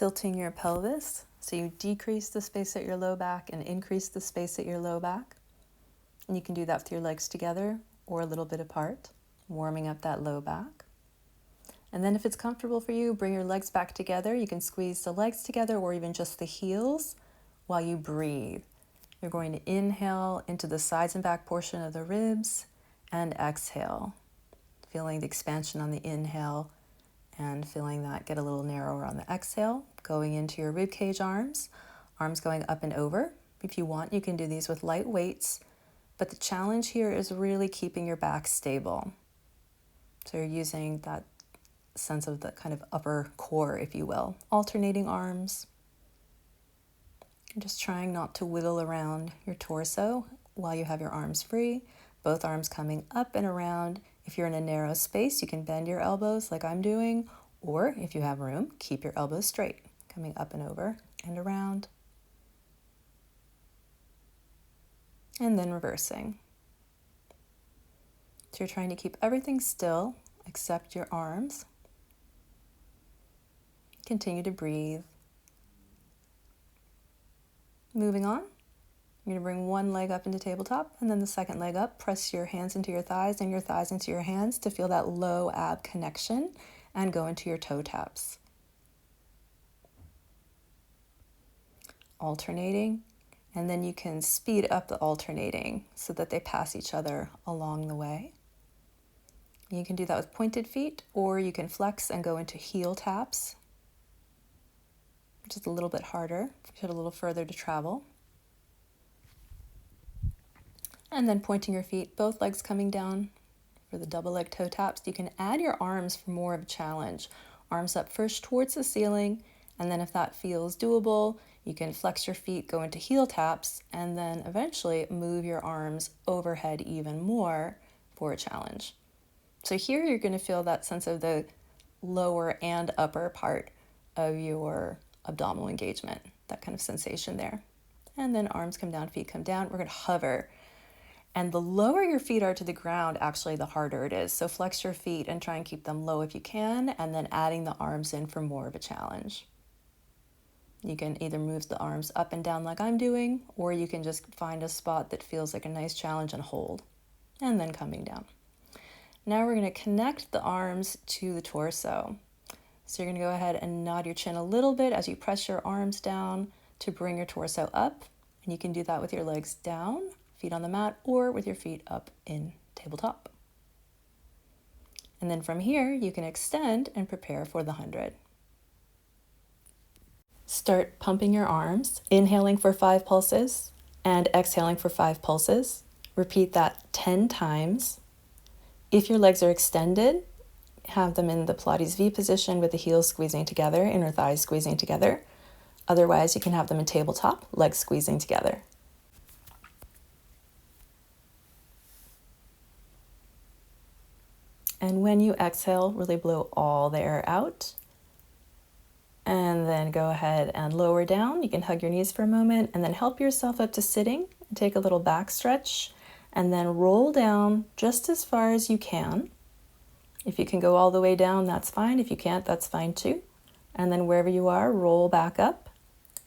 tilting your pelvis. So you decrease the space at your low back and increase the space at your low back. And you can do that with your legs together or a little bit apart, warming up that low back. And then if it's comfortable for you, bring your legs back together. You can squeeze the legs together or even just the heels while you breathe. You're going to inhale into the sides and back portion of the ribs and exhale, feeling the expansion on the inhale and feeling that get a little narrower on the exhale, going into your rib cage arms going up and over. If you want, you can do these with light weights, but the challenge here is really keeping your back stable. So you're using that sense of the kind of upper core, if you will, alternating arms. Just trying not to wiggle around your torso while you have your arms free, both arms coming up and around. If you're in a narrow space, you can bend your elbows like I'm doing, or if you have room, keep your elbows straight, coming up and over and around. And then reversing. So you're trying to keep everything still except your arms. Continue to breathe. Moving on, you're going to bring one leg up into tabletop and then the second leg up. Press your hands into your thighs and your thighs into your hands to feel that low ab connection and go into your toe taps. Alternating, and then you can speed up the alternating so that they pass each other along the way. You can do that with pointed feet, or you can flex and go into heel taps, which is a little bit harder, you have a little further to travel. And then pointing your feet, both legs coming down for the double leg toe taps. You can add your arms for more of a challenge. Arms up first towards the ceiling, and then if that feels doable, you can flex your feet, go into heel taps, and then eventually move your arms overhead even more for a challenge. So here you're going to feel that sense of the lower and upper part of your abdominal engagement, that kind of sensation there. And then arms come down, feet come down. We're going to hover. And the lower your feet are to the ground, actually, the harder it is. So flex your feet and try and keep them low if you can, and then adding the arms in for more of a challenge. You can either move the arms up and down like I'm doing, or you can just find a spot that feels like a nice challenge and hold, and then coming down. Now we're going to connect the arms to the torso. So you're going to go ahead and nod your chin a little bit as you press your arms down to bring your torso up. And you can do that with your legs down, feet on the mat, or with your feet up in tabletop. And then from here, you can extend and prepare for the 100. Start pumping your arms, inhaling for 5 pulses and exhaling for 5 pulses. Repeat that 10 times. If your legs are extended, have them in the Pilates V position with the heels squeezing together, inner thighs squeezing together. Otherwise, you can have them in tabletop, legs squeezing together. And when you exhale, really blow all the air out. And then go ahead and lower down. You can hug your knees for a moment and then help yourself up to sitting. Take a little back stretch and then roll down just as far as you can. If you can go all the way down, that's fine. If you can't, that's fine too. And then wherever you are, roll back up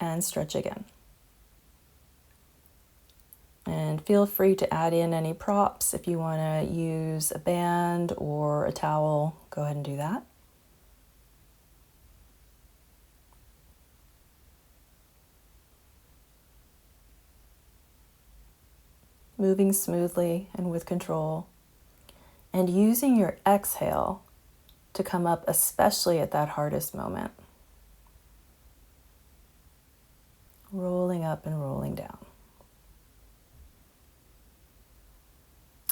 and stretch again. And feel free to add in any props. If you want to use a band or a towel, go ahead and do that. Moving smoothly and with control. And using your exhale to come up, especially at that hardest moment. Rolling up and rolling down.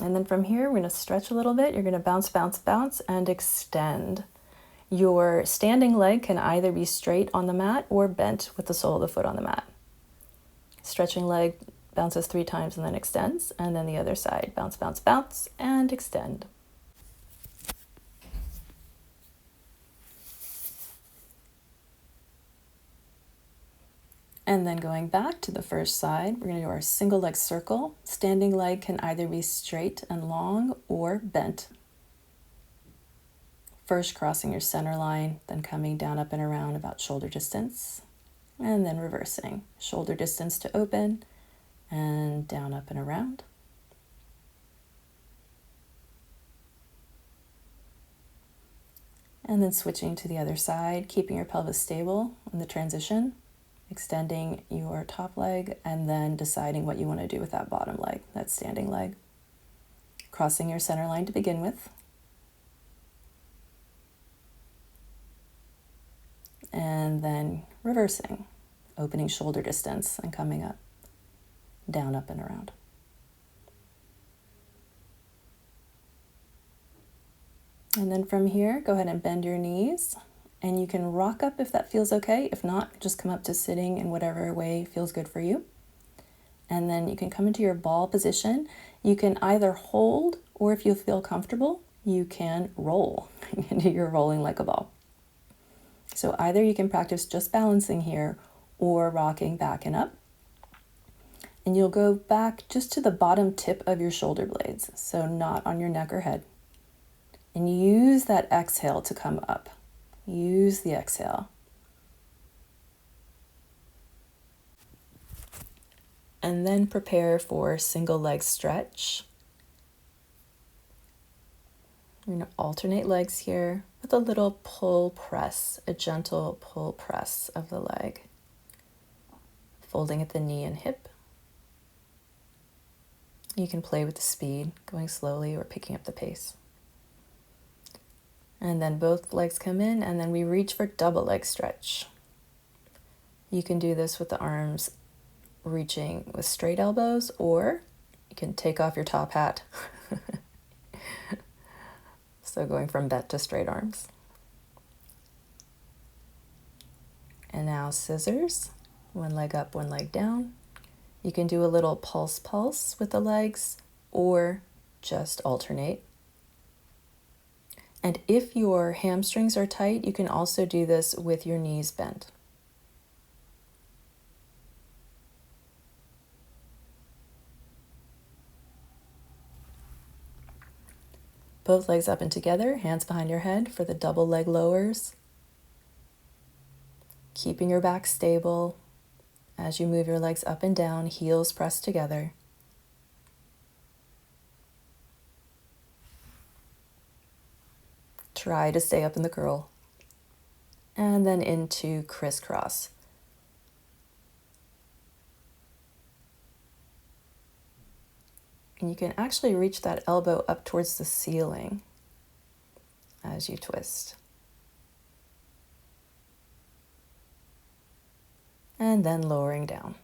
And then from here, we're going to stretch a little bit. You're going to bounce, bounce, bounce, and extend. Your standing leg can either be straight on the mat or bent with the sole of the foot on the mat. Stretching leg bounces 3 times and then extends. And then the other side, bounce, bounce, bounce, and extend. And then going back to the first side, we're going to do our single leg circle. Standing leg can either be straight and long or bent. First crossing your center line, then coming down, up and around about shoulder distance, and then reversing. Shoulder distance to open, and down, up and around. And then switching to the other side, keeping your pelvis stable in the transition, extending your top leg, and then deciding what you want to do with that bottom leg, that standing leg. Crossing your center line to begin with. And then reversing, opening shoulder distance and coming up, down, up and around. And then from here, go ahead and bend your knees, and you can rock up if that feels okay. If not, just come up to sitting in whatever way feels good for you. And then you can come into your ball position. You can either hold, or if you feel comfortable, you can roll. You can do your rolling like a ball. So either you can practice just balancing here or rocking back and up. And you'll go back just to the bottom tip of your shoulder blades, so not on your neck or head. And use that exhale to come up. Use the exhale. And then prepare for single leg stretch. You're going to alternate legs here with a little pull press, a gentle pull press of the leg. Folding at the knee and hip. You can play with the speed, going slowly or picking up the pace. And then both legs come in, and then we reach for double leg stretch. You can do this with the arms reaching with straight elbows, or you can take off your top hat. So going from bent to straight arms. And now scissors, one leg up, one leg down. You can do a little pulse with the legs, or just alternate. And if your hamstrings are tight, you can also do this with your knees bent. Both legs up and together, hands behind your head for the double leg lowers. Keeping your back stable as you move your legs up and down, heels pressed together. Try to stay up in the curl. And then into crisscross. And you can actually reach that elbow up towards the ceiling as you twist. And then lowering down.